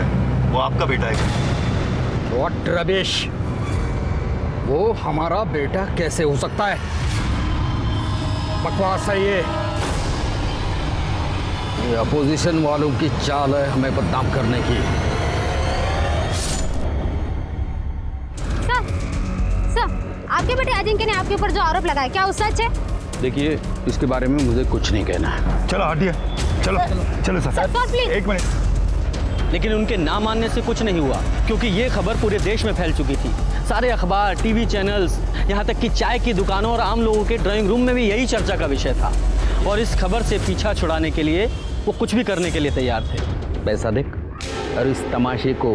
रहे हैं, वो आपका बेटा है। व्हाट रबिश, वो हमारा बेटा कैसे हो सकता है? बकवास है ये अपोजिशन वालों की चाल है हमें बदनाम करने की। सर, आपके बेटे अजिंक्य ने आपके ऊपर जो आरोप लगाया, क्या वो सच है? देखिए, इसके बारे में मुझे कुछ नहीं कहना है। चलो हटिए, चलो चलो सर प्लीज। एक मिनट। लेकिन उनके ना मानने से कुछ नहीं हुआ, क्योंकि ये खबर पूरे देश में फैल चुकी थी। सारे अखबार, टीवी चैनल्स, यहाँ तक कि चाय की दुकानों और आम लोगों के ड्राइंग रूम में भी यही चर्चा का विषय था। और इस खबर से पीछा छुड़ाने के लिए वो कुछ भी करने के लिए तैयार थे। पैसा देख और इस तमाशे को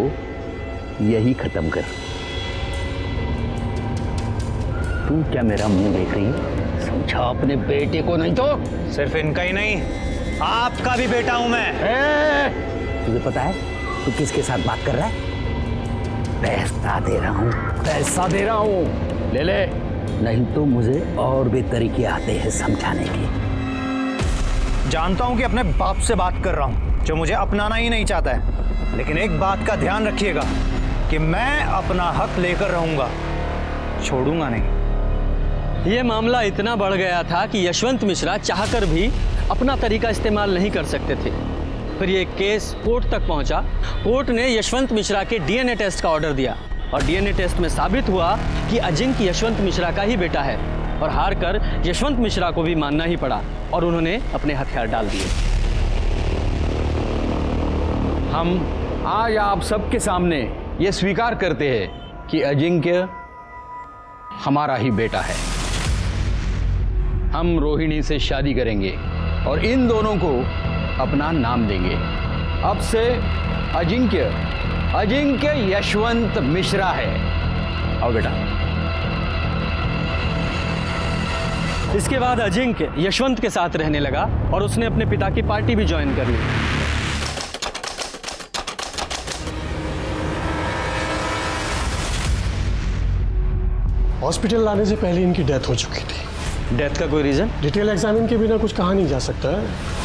यही खत्म कर। तू क्या मेरा मुंह देख रही है? समझा अपने बेटे को, नहीं तो सिर्फ इनका ही नहीं, आपका भी बेटा हूं मैं। तुझे पता है तू किसके साथ बात कर रहा है? पैसा दे रहा हूँ, पैसा दे रहा हूँ, ले ले, नहीं तो मुझे और भी तरीके आते हैं समझाने के। जानता हूं कि अपने बाप से बात कर रहा हूं, जो मुझे अपनाना ही नहीं चाहता है, लेकिन एक बात का ध्यान रखिएगा कि मैं अपना हक लेकर रहूंगा, छोड़ूंगा नहीं। ये मामला इतना बढ़ गया था कि यशवंत मिश्रा चाहकर भी अपना तरीका इस्तेमाल नहीं कर सकते थे। फिर ये केस कोर्ट तक पहुंचा। कोर्ट ने यशवंत मिश्रा के डीएनए टेस्ट का ऑर्डर दिया और डीएनए टेस्ट में साबित हुआ कि अजिंक्य यशवंत मिश्रा का ही बेटा है। और हार कर यशवंत मिश्रा को भी मानना ही पड़ा और उन्होंने अपने हथियार डाल दिए। हम आज आप सबके सामने ये स्वीकार करते हैं कि अजिंक्य हमारा ही बेटा है। हम रोहिणी से शादी करेंगे और इन दोनों को अपना नाम देंगे। अब से अजिंक्य यशवंत मिश्रा है। आओ बेटा। इसके बाद अजिंक्य यशवंत के साथ रहने लगा और उसने अपने पिता की पार्टी भी ज्वाइन कर ली। हॉस्पिटल लाने से पहले इनकी डेथ हो चुकी थी। डेथ का कोई रीजन? डिटेल एग्जामिन के बिना कुछ कहा नहीं जा सकता है।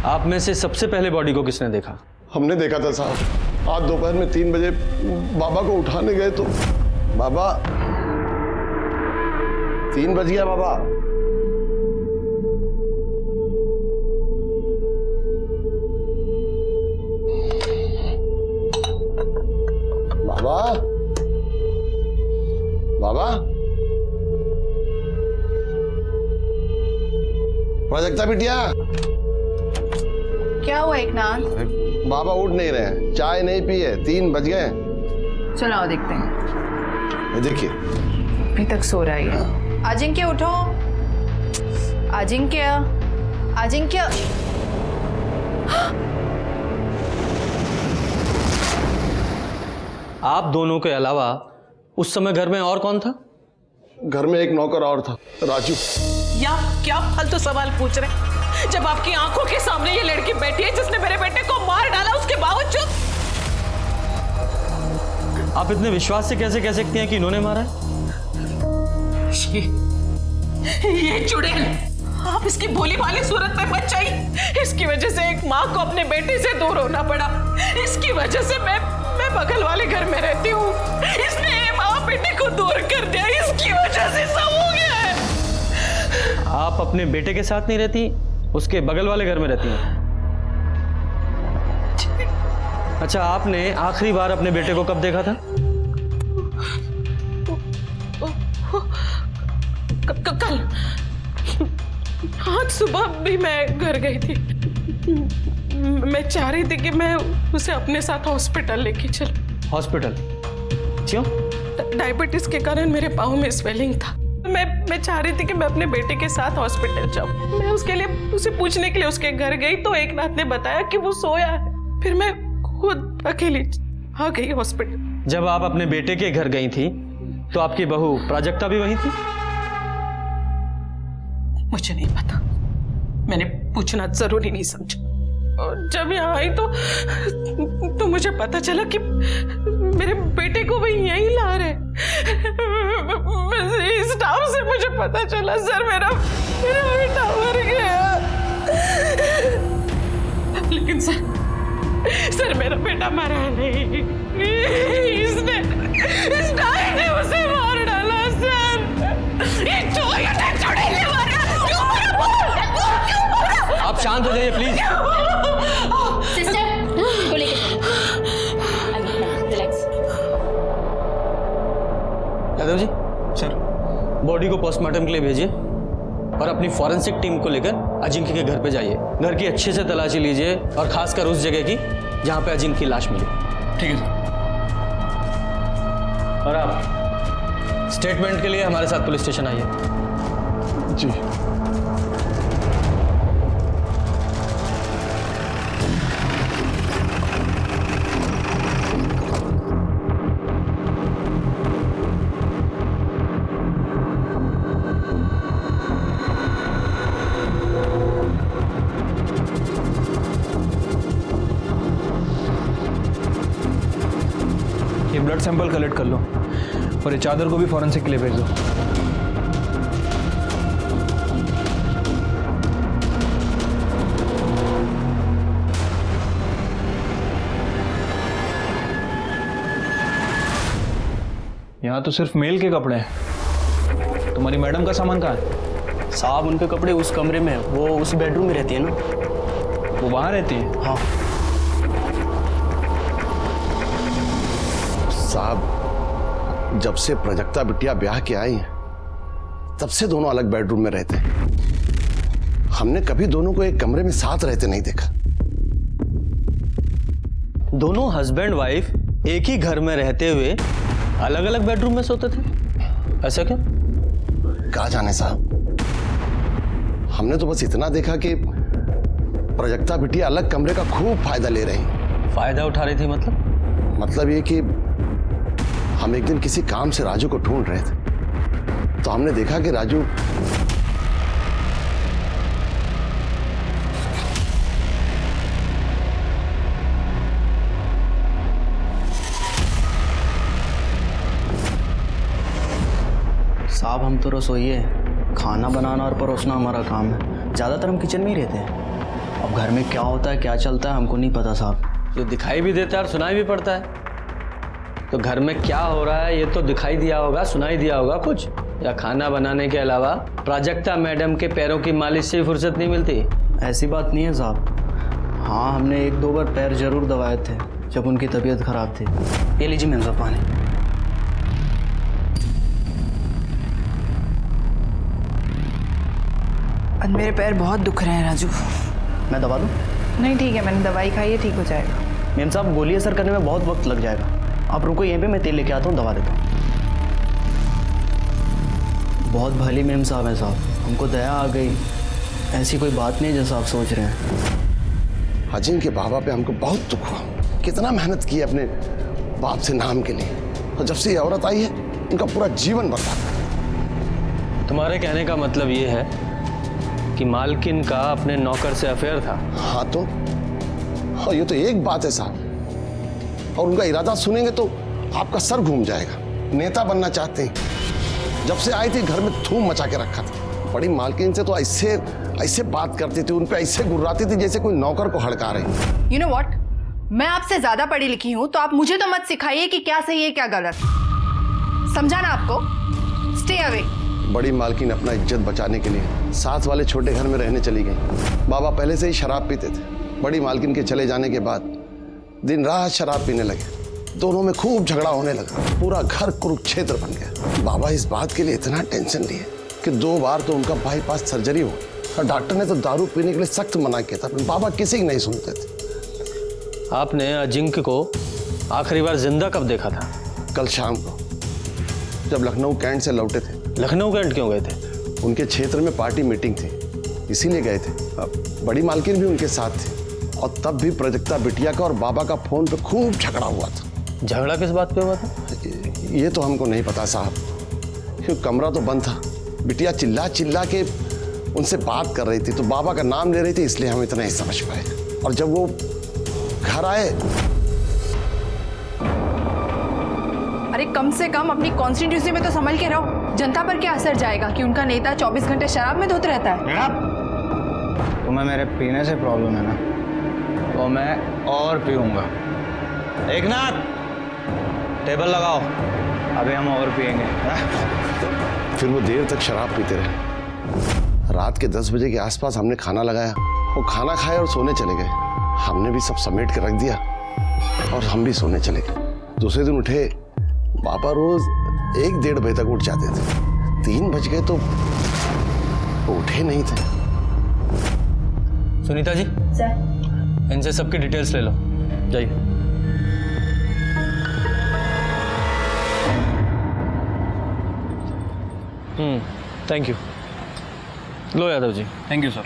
आप में से सबसे पहले बॉडी को किसने देखा? हमने देखा था साहब। आज दोपहर में 3 बजे बाबा को उठाने गए तो बाबा 3 बज गया बाबा। बाबा बाबा प्रोजेक्टा बिटिया, क्या हुआ एकनाथ? बाबा उठ नहीं रहे हैं, चाय नहीं पी है, 3 बज गए। चलो आओ देखते हैं। देखिए अभी तक सो रहा है। अजिंक्य उठो, अजिंक्य, अजिंक्य। आप दोनों के अलावा उस समय घर में और कौन था? घर में एक नौकर और था, राजू। या क्या फालतू सवाल पूछ रहे हैं? जब आपकी आंखों के सामने ये लड़की बैठी है जिसने मेरे बेटे को मार डाला, उसके बावजूद आप इतने विश्वास से कैसे कह सकती हैं कि इन्होंने मारा है? ये चुड़ैल, आप इसकी भोली भाली सूरत पे मत जाइए। इसकी वजह से एक माँ को अपने बेटे से दूर होना पड़ा। इसकी वजह से मैं बगल वाले घर में रहती हूँ। इसने माँ बेटे को दूर कर दिया, इसकी वजह से सब हो गया है। आप अपने बेटे के साथ नहीं रहती, उसके बगल वाले घर में रहती हैं। अच्छा, आपने आखिरी बार अपने बेटे को कब देखा था? कल। आज सुबह भी मैं घर गई थी। मैं चाह रही थी कि मैं उसे अपने साथ हॉस्पिटल लेके चलूं। हॉस्पिटल? क्यों? डायबिटीज के कारण मेरे पाँव में स्वेलिंग था। मैं चाह रही थी कि मैं अपने बेटे के साथ हॉस्पिटल जाऊं। मैं उसके लिए उसे पूछने के लिए उसके घर गई तो एकनाथ ने बताया कि वो सोया है। फिर मैं खुद अकेली आ गई हॉस्पिटल। जब आप अपने बेटे के घर गई थी तो आपकी बहू प्राजक्ता भी वहीं थी? मुझे नहीं पता, मैंने पूछना जरूरी नहीं समझा। जब यहाँ आई तो मुझे पता चला कि मेरे बेटे को भी यहीं ला रहे। इस नाम से मुझे पता चला सर मेरा बेटा मर गया। लेकिन सर मेरा बेटा मरा नहीं, इस नाई ने उसे मार डाला सर। ये चुड़ैल मारा। आप शांत हो जाइए प्लीज। सिस्टर को लेके relax. Yadav ji sir, body को पोस्टमार्टम के लिए भेजिए और अपनी फॉरेंसिक टीम को लेकर अजिंक्य के घर पे जाइए। घर की अच्छे से तलाशी लीजिए और खासकर उस जगह की जहां पे अजिंक्य की लाश मिली। ठीक है सर। और आप स्टेटमेंट के लिए हमारे साथ पुलिस स्टेशन आइए। जी। ये ब्लड सैंपल कलेक्ट कर लो और ये चादर को भी फॉरेंसिक के लिए भेज दो। यहाँ तो सिर्फ मेल के कपड़े हैं। तुम्हारी मैडम का सामान कहाँ है? साहब उनके कपड़े उस कमरे में है, वो उसी बेडरूम में रहती है ना। वो वहाँ रहती है? हाँ साहब, जब से प्रजक्ता बिटिया ब्याह के आई हैं, तब से दोनों अलग बेडरूम में रहते हैं। हमने कभी दोनों को एक कमरे में साथ रहते नहीं देखा। दोनों हस्बैंड वाइफ एक ही घर में रहते हुए अलग अलग बेडरूम में सोते थे, ऐसा क्यों? कहा जाने साहब, हमने तो बस इतना देखा कि प्रजक्ता बिटिया अलग कमरे का खूब फायदा ले रही। फायदा उठा रही थी मतलब ये कि हम एक दिन किसी काम से राजू को ढूंढ रहे थे, तो हमने देखा कि राजू साहब हम तो रसोई है, खाना बनाना और परोसना हमारा काम है। ज़्यादातर हम किचन में ही रहते हैं। अब घर में क्या होता है क्या चलता है हमको नहीं पता साहब। जो दिखाई भी देता है और सुनाई भी पड़ता है। तो घर में क्या हो रहा है ये तो दिखाई दिया होगा, सुनाई दिया होगा कुछ। या खाना बनाने के अलावा प्राजक्ता मैडम के पैरों की मालिश से फुर्सत नहीं मिलती? ऐसी बात नहीं है साहब। हाँ हमने 1-2 बार पैर जरूर दबाए थे जब उनकी तबीयत खराब थी। ये लीजिए मेम साहब पानी। मेरे पैर बहुत दुख रहे हैं राजू। मैं दबा दूँ? नहीं ठीक है, मैंने दवाई खाई है, ठीक हो जाएगा। मेम साहब गोली असर करने में बहुत वक्त लग जाएगा, आप रुको यहीं पे, मैं तेल लेके आता हूँ, दवा देता हूँ। बहुत भली मेम साहब हैं साहब, हमको दया आ गई। ऐसी कोई बात नहीं जैसा आप सोच रहे हैं। अजिंक्य के बाबा पे हमको बहुत दुख हुआ। कितना मेहनत की अपने बाप से नाम के लिए, और जब से ये औरत आई है उनका पूरा जीवन बर्बाद। तुम्हारे कहने का मतलब ये है कि मालकिन का अपने नौकर से अफेयर था? हाँ तो, और ये तो एक बात है साहब, और उनका इरादा सुनेंगे तो आपका सर घूम जाएगा। नेता बनना चाहते हैं, जब से आई थी घर में धूम मचा के रखा था। बड़ी मालकिन से तो ऐसे बात करती थी, उन पे ऐसे गुर्राती थी जैसे कोई नौकर को हड़का रही। You know what? मैं आपसे ज्यादा पढ़ी लिखी हूँ, तो आप मुझे तो मत सिखाइए कि क्या सही है क्या गलत। समझा ना आपको? Stay away. बड़ी मालकिन अपना इज्जत बचाने के लिए साथ वाले छोटे घर में रहने चली गई। बाबा पहले से ही शराब पीते थे। बड़ी मालकिन के चले जाने के बाद दिन रात शराब पीने लगे। दोनों में खूब झगड़ा होने लगा, पूरा घर कुरुक्षेत्र बन गया। बाबा इस बात के लिए इतना टेंशन लिए कि 2 बार तो उनका बाईपास सर्जरी हो, और डॉक्टर ने तो दारू पीने के लिए सख्त मना किया था, बाबा किसी की नहीं सुनते थे। आपने अजिंक्य को आखिरी बार जिंदा कब देखा था? कल शाम को, जब लखनऊ कैंट से लौटे थे। लखनऊ कैंट क्यों गए थे? उनके क्षेत्र में पार्टी मीटिंग थी, इसीलिए गए थे। बड़ी मालकिन भी उनके साथ थी, और तब भी प्रजक्ता बिटिया का और बाबा का फोन पे खूब झगड़ा हुआ था। झगड़ा किस बात पे हुआ था? ये तो हमको नहीं पता साहब, क्योंकि कमरा तो बंद था। बिटिया चिल्ला चिल्ला के उनसे बात कर रही थी, तो बाबा का नाम ले रही थी, इसलिए हम इतना ही समझ पाए। और जब वो घर आए, अरे कम से कम अपनी कॉन्स्टिट्यूंसी में तो संभल के रहो। जनता पर क्या असर जाएगा कि उनका नेता 24 घंटे शराब में धुत रहता है? तुम्हें मेरे पीने से प्रॉब्लम है ना, तो मैं और पीऊंगा। एकनाथ, टेबल लगाओ, अभी हम और पिएंगे। फिर वो देर तक शराब पीते रहे। रात के 10 बजे के आसपास हमने खाना लगाया, वो खाना खाए और सोने चले गए। हमने भी सब समेट के रख दिया और हम भी सोने चले गए। दूसरे दिन उठे, पापा रोज 1-1:30 बजे तक उठ जाते थे। 3 बज गए तो उठे नहीं थे। सुनीता जी, सर, इनसे सबकी डिटेल्स ले लो, जाइए। Thank you. लो Yadav ji. Thank you sir.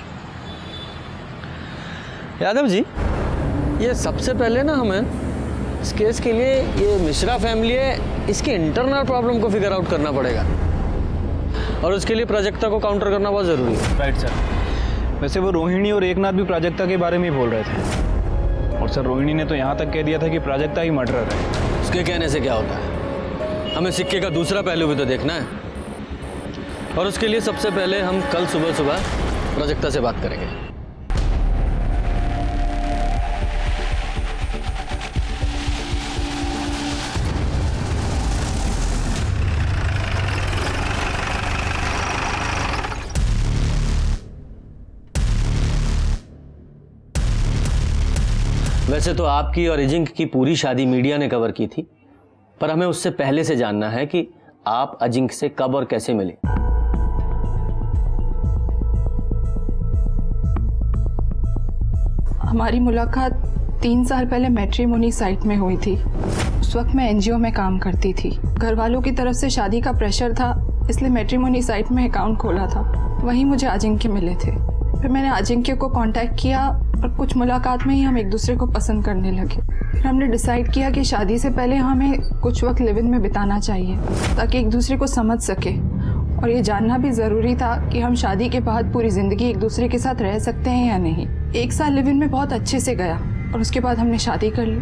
Yadav ji, ये सबसे पहले ना हमें इस केस के लिए ये मिश्रा फैमिली है, इसकी इंटरनल प्रॉब्लम को फिगर आउट करना पड़ेगा और उसके लिए प्राजक्ता को काउंटर करना बहुत ज़रूरी है। Right sir. वैसे वो रोहिणी और एकनाथ भी प्राजक्ता के बारे में ही बोल रहे थे, और सर रोहिणी ने तो यहाँ तक कह दिया था कि प्राजक्ता ही मर्डरर है। उसके कहने से क्या होता है, हमें सिक्के का दूसरा पहलू भी तो देखना है, और उसके लिए सबसे पहले हम कल सुबह प्राजक्ता से बात करेंगे। वैसे तो आपकी और अजिंक की पूरी शादी मीडिया ने कवर की थी, पर हमें उससे पहले से जानना है कि आप अजिंक से कब और कैसे मिले। हमारी मुलाकात 3 साल पहले मैट्रिमोनी साइट में हुई थी। उस वक्त मैं एनजीओ में काम करती थी। घर वालों की तरफ से शादी का प्रेशर था, इसलिए मैट्रिमोनी साइट में अकाउंट खोला था। वहीं मुझे अजिंक्य मिले थे। फिर मैंने अजिंक्य को कांटेक्ट किया और कुछ मुलाकात में ही हम एक दूसरे को पसंद करने लगे। फिर हमने डिसाइड किया कि शादी से पहले हमें कुछ वक्त लिव इन में बिताना चाहिए ताकि एक दूसरे को समझ सके, और ये जानना भी ज़रूरी था कि हम शादी के बाद पूरी ज़िंदगी एक दूसरे के साथ रह सकते हैं या नहीं। 1 साल लिव इन में बहुत अच्छे से गया और उसके बाद हमने शादी कर ली।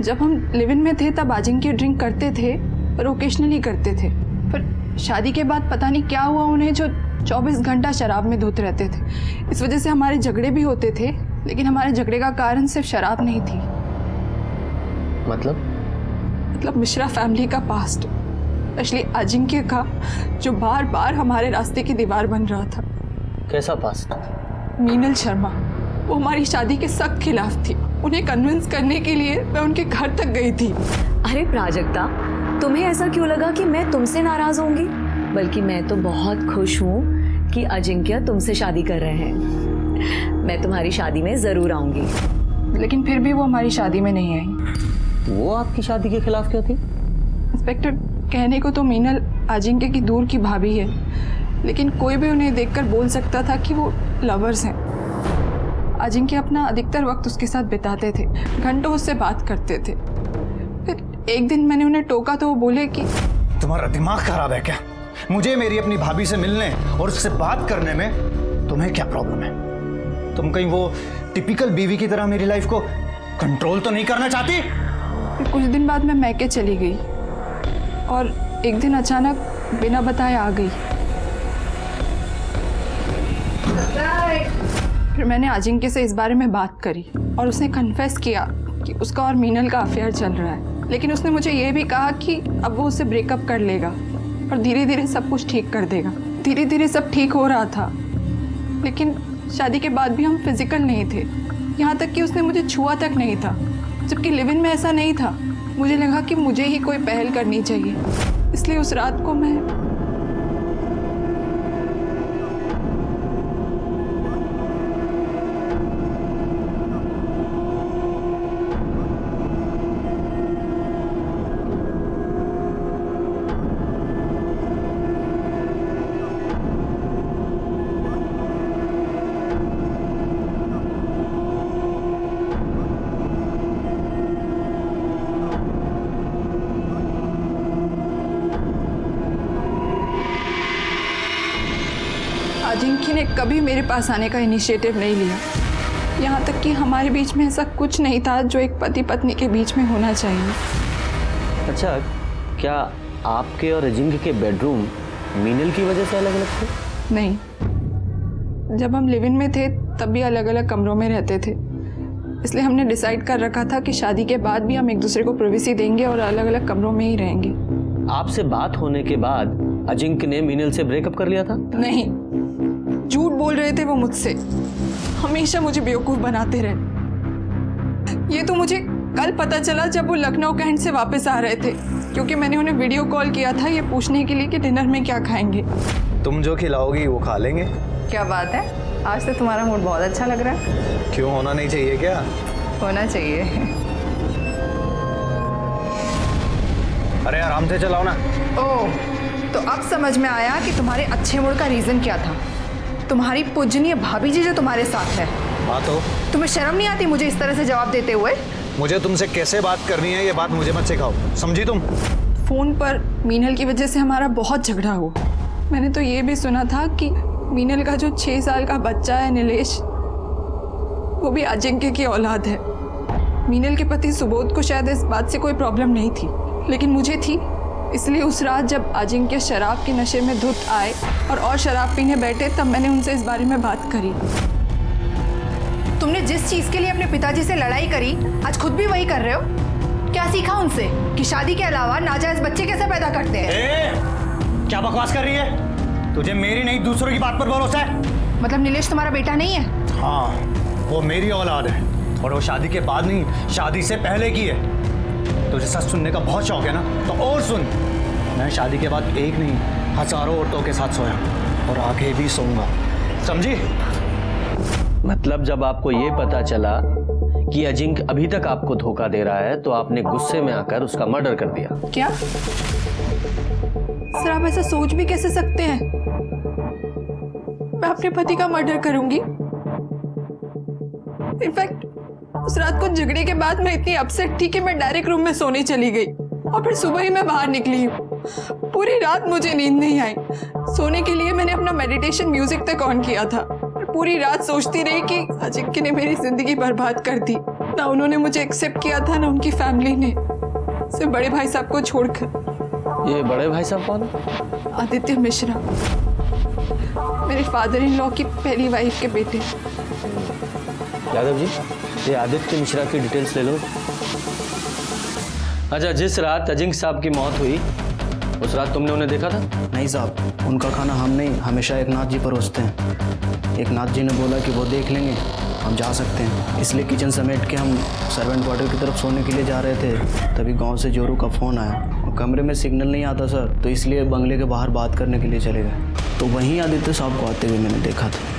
जब हम लिव इन में थे तब अजिंक्य ड्रिंक करते थे, पर ओकेशनली करते थे। पर शादी के बाद पता नहीं क्या हुआ उन्हें, जो 24 घंटा शराब में धुत रहते थे। इस वजह से हमारे झगड़े भी होते थे, लेकिन हमारे झगड़े का कारण सिर्फ शराब नहीं थी। मतलब मिश्रा फैमिली का पास्ट, स्पेशली अजिंक्य का, जो बार बार हमारे रास्ते की दीवार बन रहा था। कैसा पास्ट? मीनल शर्मा, वो हमारी शादी के सख्त खिलाफ थी। उन्हें कन्विंस करने के लिए मैं उनके घर तक गई थी। अरे प्राजक्ता, तुम्हें ऐसा क्यों लगा कि मैं तुमसे नाराज होंगी? बल्कि मैं तो बहुत खुश हूँ कि अजिंक्य तुमसे शादी कर रहे हैं। मैं तुम्हारी शादी में जरूर आऊंगी। लेकिन फिर भी वो हमारी शादी में नहीं आई। वो आपकी शादी के खिलाफ क्यों थी? इंस्पेक्टर, कहने को तो मीनल अजिंक्य की दूर की भाभी है, लेकिन कोई भी उन्हें देखकर बोल सकता था कि वो लवर्स हैं। अजिंक्य अपना अधिकतर वक्त उसके साथ बिताते थे, घंटों उससे बात करते थे। फिर एक दिन मैंने उन्हें टोका तो वो बोले कि तुम्हारा दिमाग खराब है क्या? मुझे मेरी अपनी भाभी से मिलने और उससे बात करने में तुम्हें क्या प्रॉब्लम है? तुम कहीं वो टिपिकल बीवी की तरह मेरी लाइफ को कंट्रोल तो नहीं करना चाहती? फिर कुछ दिन बाद मैं मैके चली गई और एक दिन अचानक बिना बताए आ गई। फिर मैंने अजिंक्य से इस बारे में बात करी और उसने कन्फेस किया कि उसका और मीनल का अफेयर चल रहा है। लेकिन उसने मुझे ये भी कहा कि अब वो उससे ब्रेकअप कर लेगा और धीरे धीरे सब कुछ ठीक कर देगा। धीरे धीरे सब ठीक हो रहा था, लेकिन शादी के बाद भी हम फिजिकल नहीं थे। यहाँ तक कि उसने मुझे छुआ तक नहीं था, जबकि लिव इन में ऐसा नहीं था। मुझे लगा कि मुझे ही कोई पहल करनी चाहिए, इसलिए उस रात को मैं अजिंक्य ने कभी मेरे पास आने का इनिशिएटिव नहीं लिया। यहाँ तक कि हमारे बीच में ऐसा कुछ नहीं था जो एक पति पत्नी के बीच में होना चाहिए। अच्छा, क्या आपके और अजिंक्य के बेडरूम मीनल की वजह से अलग अलग थे? नहीं, जब हम लिव इन में थे तब भी अलग अलग कमरों में रहते थे, इसलिए हमने डिसाइड कर रखा था कि शादी के बाद भी हम एक दूसरे को प्राइवेसी देंगे और अलग अलग कमरों में ही रहेंगे। आपसे बात होने के बाद अजिंक्य ने मीनल से ब्रेकअप कर लिया था? नहीं, झूठ बोल रहे थे वो मुझसे, हमेशा मुझे बेवकूफ बनाते रहे। ये तो मुझे कल पता चला जब वो लखनऊ कैंट से वापस आ रहे थे, क्योंकि मैंने उन्हें वीडियो कॉल किया था ये पूछने के लिए कि डिनर में क्या खाएंगे। तुम जो खिलाओगी वो खा लेंगे। क्या बात है, आज तो तुम्हारा मूड बहुत अच्छा लग रहा है। क्यों, होना नहीं चाहिए क्या? होना चाहिए। अरे आराम से चलाओ ना। ओह, तो अब समझ में आया कि तुम्हारे अच्छे मूड का रीजन क्या था। तुम्हारी पूजनीय भाभी जी जो तुम्हारे साथ है। बात हो। तुम्हें शर्म नहीं आती मुझे इस तरह से जवाब देते हुए? मुझे तुमसे कैसे बात करनी है ये बात मुझे मत सिखाओ, समझी तुम? फोन पर मीनल की वजह से हमारा बहुत झगड़ा हुआ। मैंने तो ये भी सुना था कि मीनल का जो 6 साल का बच्चा है नीलेश, वो भी अजिंक्य की औलाद है। मीनल के पति सुबोध को शायद इस बात से कोई प्रॉब्लम नहीं थी, लेकिन मुझे थी। इसलिए उस रात जब अजिंक्य शराब के नशे में धुत आए और शराब पीने बैठे, तब मैंने उनसे इस बारे में बात करी। तुमने जिस चीज के लिए अपने पिताजी से लड़ाई करी, आज खुद भी वही कर रहे हो। क्या सीखा उनसे कि शादी के अलावा नाजायज बच्चे कैसे पैदा करते हैं? क्या बकवास कर रही है? तुझे मेरी नहीं दूसरों की बात पर भरोसा है? मतलब नीलेश तुम्हारा बेटा नहीं है? हाँ, वो मेरी औलाद है, और वो शादी के बाद नहीं, शादी से पहले की है। तुझे सच सुनने का बहुत शौक है ना, तो और सुन। मैं शादी के बाद एक नहीं, हजारों औरतों के साथ सोया और आगे भी सोऊंगा, समझी? मतलब जब आपको ये पता चला कि अजिंक्य अभी तक आपको धोखा दे रहा है, तो आपने गुस्से में आकर उसका मर्डर कर दिया? क्या सर, आप ऐसा सोच भी कैसे सकते हैं? मैं अपने पति का मर्डर करूंगी? इनफैक्ट उस रात को झगड़े के बाद मैं इतनी अपसेट थी कि मैं डायरेक्ट रूम में सोने चली गई और फिर सुबह ही मैं बाहर निकली हूँ। पूरी रात मुझे नींद नहीं आई। सोने के लिए मैंने अपना मेडिटेशन म्यूजिक तक ऑन किया था। पूरी रात सोचती रही कि अजिंक्य ने मेरी जिंदगी बर्बाद कर दी। ना उन्होंने मुझे एक्सेप्ट किया था, ना उनकी फैमिली ने, सिर्फ बड़े भाई साहब को छोड़कर। ये बड़े भाई साहब कौन है? आदित्य मिश्रा, मेरे फादर इन लॉ की पहली वाइफ के बेटे। यादव जी, ये आदित्य मिश्रा की डिटेल्स ले लो। अच्छा, जिस रात अजिंक्य साहब की मौत हुई, उस रात तुमने उन्हें देखा था? नहीं साहब, उनका खाना हम नहीं, हमेशा एकनाथ जी परोसते हैं। एकनाथ जी ने बोला कि वो देख लेंगे, हम जा सकते हैं, इसलिए किचन समेट के हम सर्वेंट क्वार्टर की तरफ सोने के लिए जा रहे थे। तभी गांव से जोरू का फ़ोन आया और कमरे में सिग्नल नहीं आता सर, तो इसलिए बंगले के बाहर बात करने के लिए चले गए। तो वहीं आदित्य साहब को आते हुए मैंने देखा था।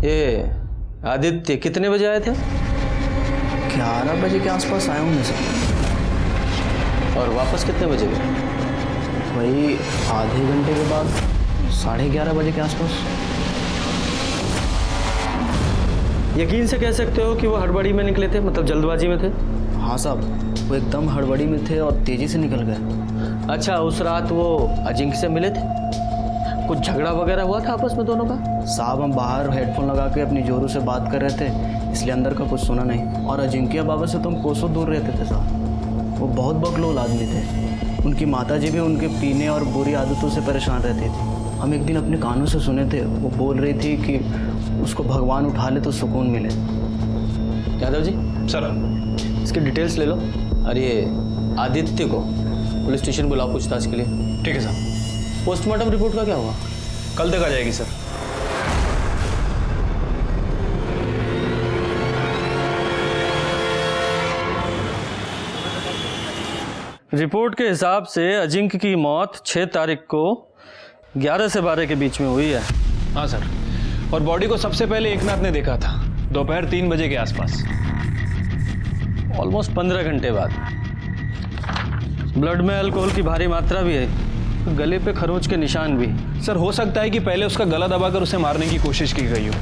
ये आदित्य कितने बजे आए थे? 11 बजे के आसपास आया हूँ मैं सर। और वापस कितने बजे गए? वही आधे घंटे के बाद, 11:30 बजे के आसपास। यकीन से कह सकते हो कि वो हड़बड़ी में निकले थे, मतलब जल्दबाजी में थे? हाँ साहब, वो एकदम हड़बड़ी में थे और तेज़ी से निकल गए। अच्छा, उस रात वो अजिंक्य से मिले थे? कुछ झगड़ा वगैरह हुआ था आपस में दोनों का? साहब, हम बाहर हेडफोन लगा के अपनी जोरू से बात कर रहे थे, इसलिए अंदर का कुछ सुना नहीं। और अजिंक्य बाबा से तो हम कोसों दूर रहते थे साहब। वो बहुत बकलोल आदमी थे। उनकी माताजी भी उनके पीने और बुरी आदतों से परेशान रहती थी। हम एक दिन अपने कानों से सुने थे, वो बोल रही थी कि उसको भगवान उठा ले तो सुकून मिले। यादव जी सर, इसकी डिटेल्स ले लो और ये आदित्य को पुलिस स्टेशन बुलाओ पूछताछ के लिए। ठीक है सर। पोस्टमार्टम रिपोर्ट का क्या हुआ? कल तक आ जाएगी सर। रिपोर्ट के हिसाब से अजिंक्य की मौत 6 तारीख को 11 से 12 के बीच में हुई है। हाँ सर, और बॉडी को सबसे पहले एकनाथ ने देखा था दोपहर 3 बजे के आसपास, ऑलमोस्ट 15 घंटे बाद। ब्लड में अल्कोहल की भारी मात्रा भी है, गले पे खरोंच के निशान भी। सर, हो सकता है कि पहले उसका गला दबाकर उसे मारने की कोशिश की गई हो,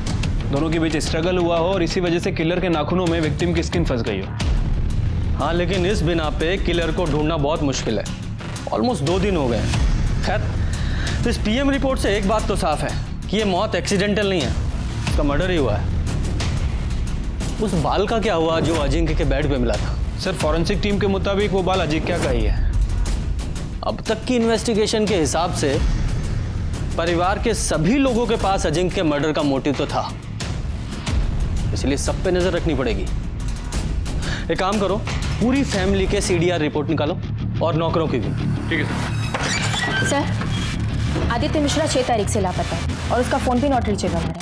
दोनों के बीच स्ट्रगल हुआ हो और इसी वजह से किलर के नाखूनों में विक्टिम की स्किन फंस गई हो। हाँ, लेकिन इस बिना पे किलर को ढूंढना बहुत मुश्किल है। ऑलमोस्ट 2 दिन हो गए। खैर, तो इस पीएम रिपोर्ट से एक बात तो साफ है कि ये मौत एक्सीडेंटल नहीं है, इसका मर्डर ही हुआ है। उस बाल का क्या हुआ जो अजिंक्य के बेड पे मिला था? सर फॉरेंसिक टीम के मुताबिक वो बाल अजिंक्य का ही है। अब तक की इन्वेस्टिगेशन के हिसाब से परिवार के सभी लोगों के पास अजिंक्य के मर्डर का मोटिव तो था, इसलिए सब पे नजर रखनी पड़ेगी। एक काम करो, पूरी फैमिली के सीडीआर रिपोर्ट निकालो और नौकरों की भी। ठीक है सर, आदित्य मिश्रा 6 तारीख से लापता है और उसका फोन भी नॉट रीचेबल है।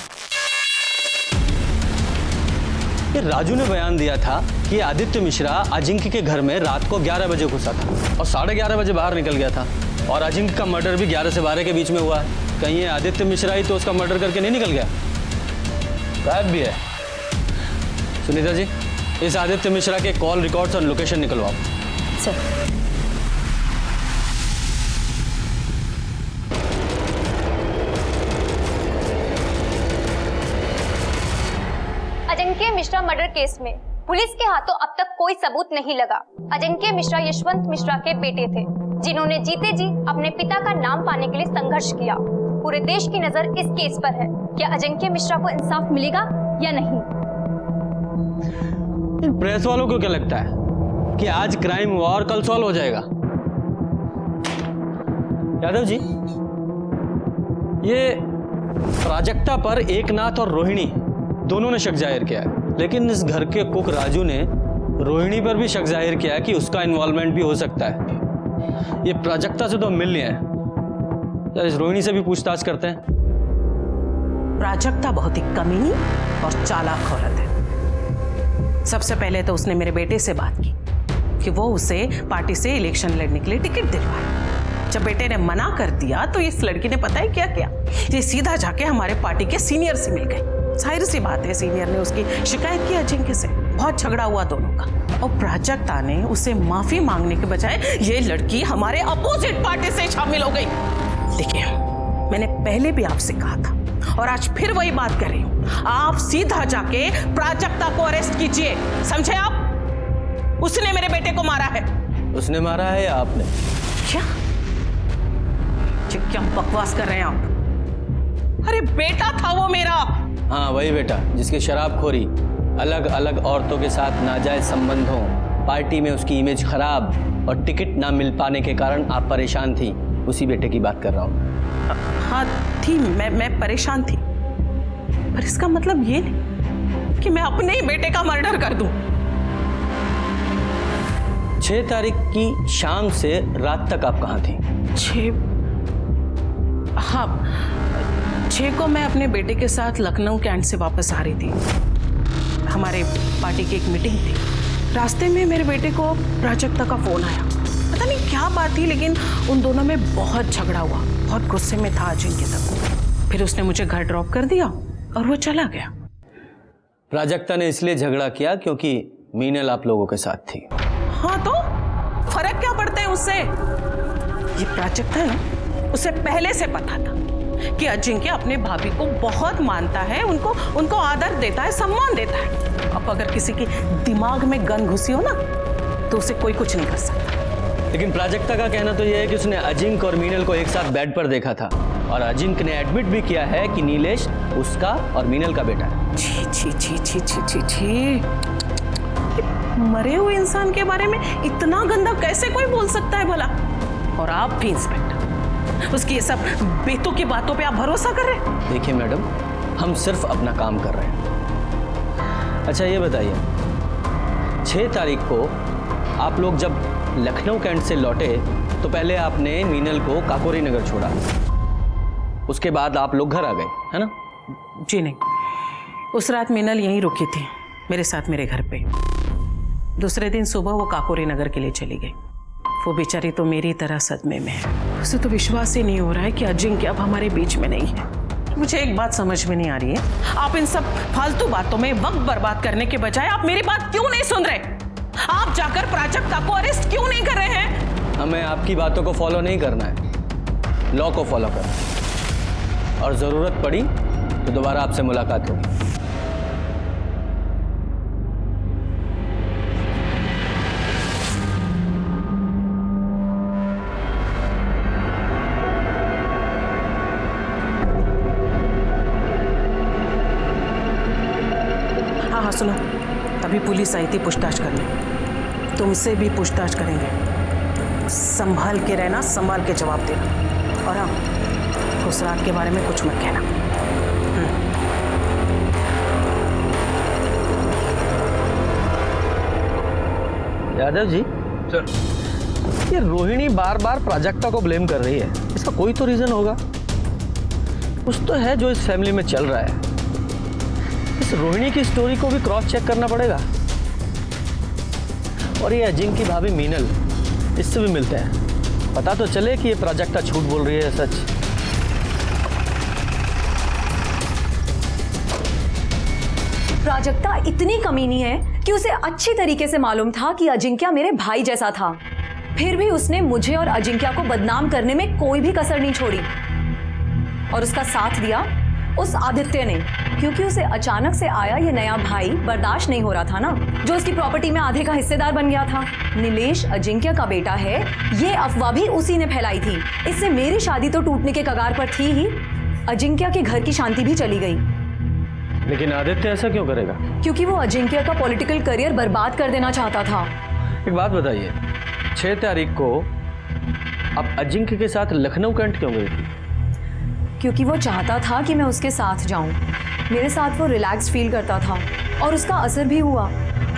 ये राजू ने बयान दिया था कि आदित्य मिश्रा अजिंक्य के घर में रात को 11 बजे घुसा था और 11:30 बजे बाहर निकल गया था, और अजिंक्य का मर्डर भी 11 से 12 के बीच में हुआ। कहीं ये आदित्य मिश्रा ही तो उसका मर्डर करके नहीं निकल गया? गायब भी है। सुनीता जी, इस आदित्य मिश्रा के कॉल रिकॉर्ड्स और लोकेशन निकलवाओ। Sir. Ajinkya Mishra murder case में पुलिस के हाथों अब तक कोई सबूत नहीं लगा। अजिंक्य मिश्रा यशवंत मिश्रा के बेटे थे, जिन्होंने जीते जी अपने पिता का नाम पाने के लिए संघर्ष किया। पूरे देश की नजर इस केस पर है। क्या अजिंक्य मिश्रा को इंसाफ मिलेगा या नहीं? इन प्रेस वालों को क्या लगता है कि आज क्राइम हुआ और कल सॉल्व हो जाएगा? यादव जी, ये प्राजक्ता पर एकनाथ और रोहिणी दोनों ने शक जाहिर किया है, लेकिन इस घर के कुक राजू ने रोहिणी पर भी शक जाहिर किया है कि उसका इन्वॉल्वमेंट भी हो सकता है। ये प्राजक्ता से तो मिल लिए हैं, इस रोहिणी से भी पूछताछ करते हैं। प्राजक्ता बहुत ही कमीनी और चालाक औरत है। सबसे पहले तो उसने मेरे बेटे से बात की कि वो उसे पार्टी से इलेक्शन लड़ने के लिए टिकट दिलवाए। जब बेटे ने मना कर दिया तो इस लड़की ने पता है क्या किया, ये सीधा जाके हमारे पार्टी के सीनियर से मिल गई। जाहिर सी बात है, सीनियर ने उसकी शिकायत की अजिंक्य से। बहुत झगड़ा हुआ दोनों का, और प्राजक्ता ने उसे माफी मांगने के बजाय ये लड़की हमारे अपोजिट पार्टी से शामिल हो गई। देखिए, मैंने पहले भी आपसे कहा था और आज फिर वही बात कर रही हूँ, आप सीधा जाके प्राजक्ता को अरेस्ट कीजिए, समझे आप? उसने मेरे बेटे को मारा है। उसने मारा है या आपने? क्या बकवास कर रहे हैं आप? अरे बेटा था वो मेरा। हाँ, वही बेटा जिसकी शराबखोरी, अलग अलग औरतों के साथ नाजायज संबंधों, पार्टी में उसकी इमेज खराब और टिकट ना मिल पाने के कारण आप परेशान थी, उसी बेटे की बात कर रहा हूँ। हाँ थी, मैं परेशान थी, पर इसका मतलब ये नहीं कि मैं अपने ही बेटे का मर्डर कर दूं। 6 तारीख की शाम से रात तक आप कहाँ थी? 6 को मैं अपने बेटे के साथ लखनऊ कैंट से वापस आ रही थी। हमारे पार्टी की एक मीटिंग थी। रास्ते में मेरे बेटे को प्राजक्ता का फोन आया। पता नहीं क्या बात थी, लेकिन उन दोनों में बहुत झगड़ा हुआ। बहुत गुस्से में था अजिंक्य तक। फिर उसने मुझे घर ड्रॉप कर दिया और वो चला गया। प्राजक्ता ने इसलिए झगड़ा किया क्योंकि मीनल आप लोगों के साथ थी। हाँ, तो फर्क क्या पड़ता है उससे? ये प्राजक्ता है ना, उसे पहले से पता था कि अजिंक्य अपने भाभी को बहुत मानता है, उनको आदर देता है, सम्मान देता है। अब अगर किसी के दिमाग में गन घुसी हो ना, तो उसे कोई कुछ नहीं कर सकता। लेकिन प्राजक्ता का कहना तो यह है कि उसने अजिंक्य और मीनल को एक साथ बेड पर देखा था, और अजिंक्य ने एडमिट भी किया है कि नीलेश उसका और मीनल का बेटा है। छी छी छी छी छी छी छी, मरे हुए इंसान के बारे में इतना गंदा कैसे कोई बोल सकता है भला? और आप भी इंस्पेक्टर, उसकी ये सब बेतों की बातों पे आप भरोसा कर रहे हैं? देखिए मैडम, हम सिर्फ अपना काम कर रहे हैं। अच्छा ये बताइए, 6 तारीख को आप लोग जब लखनऊ कैंट से लौटे तो पहले आपने मीनल को काकोरी नगर छोड़ा, उसके बाद आप लोग घर आ गए, है ना? जी नहीं, उस रात मीनल यहीं रुकी थी मेरे साथ मेरे घर पे। दूसरे दिन सुबह वो काकोरी नगर के लिए चली गई। वो बेचारी तो मेरी तरह सदमे में है। उसे तो विश्वास ही नहीं हो रहा है कि अजिंक्य अब हमारे बीच में नहीं है। मुझे एक बात समझ में नहीं आ रही है, आप इन सब फालतू बातों में वक्त बर्बाद करने के बजाय आप मेरी बात क्यों नहीं सुन रहे? आप जाकर प्राजक्ता को अरेस्ट क्यों नहीं कर रहे हैं? हमें आपकी बातों को फॉलो नहीं करना है, लॉ को फॉलो करना है, और जरूरत पड़ी तो दोबारा आपसे मुलाकात होगी। हाँ हाँ सुनो, अभी पुलिस आई थी पूछताछ करने, तुमसे भी पूछताछ करेंगे। संभाल के रहना, संभाल के जवाब देना। और हाँ, उस रात के बारे में कुछ मत कहना। यादव जी सर, ये रोहिणी बार बार प्राजक्ता को ब्लेम कर रही है, इसका कोई तो रीजन होगा। कुछ तो है जो इस फैमिली में चल रहा है। इस रोहिणी की स्टोरी को भी क्रॉस चेक करना पड़ेगा। और ये अजिंक्य की भाभी मीनल, इससे भी मिलते हैं, पता तो चले कि ये प्राजक्ता झूठ बोल रही है सच। प्राजक्ता इतनी कमीनी है कि उसे अच्छी तरीके से मालूम था कि अजिंक्य मेरे भाई जैसा था, फिर भी उसने मुझे और अजिंक्य को बदनाम करने में कोई भी कसर नहीं छोड़ी। और उसका साथ दिया उस आदित्य ने, क्योंकि उसे अचानक से आया ये नया भाई बर्दाश्त नहीं हो रहा था ना, जो उसकी प्रॉपर्टी में आधे का हिस्सेदार बन गया था। नीलेश अजिंक्य का बेटा है, ये अफवाह भी उसी ने फैलाई थी। इससे मेरी शादी तो टूटने के कगार पर थी ही, अजिंक्य के घर की शांति भी चली गई। लेकिन आदित्य ऐसा क्यों करेगा? क्योंकि वो अजिंक्य का पॉलिटिकल करियर बर्बाद कर देना चाहता था। एक बात बताइए, 6 तारीख को आप अजिंक्य के साथ लखनऊ कैंट क्यों गई थी? क्योंकि वो चाहता था कि मैं उसके साथ जाऊं। मेरे साथ वो रिलैक्स फील करता था और उसका असर भी हुआ।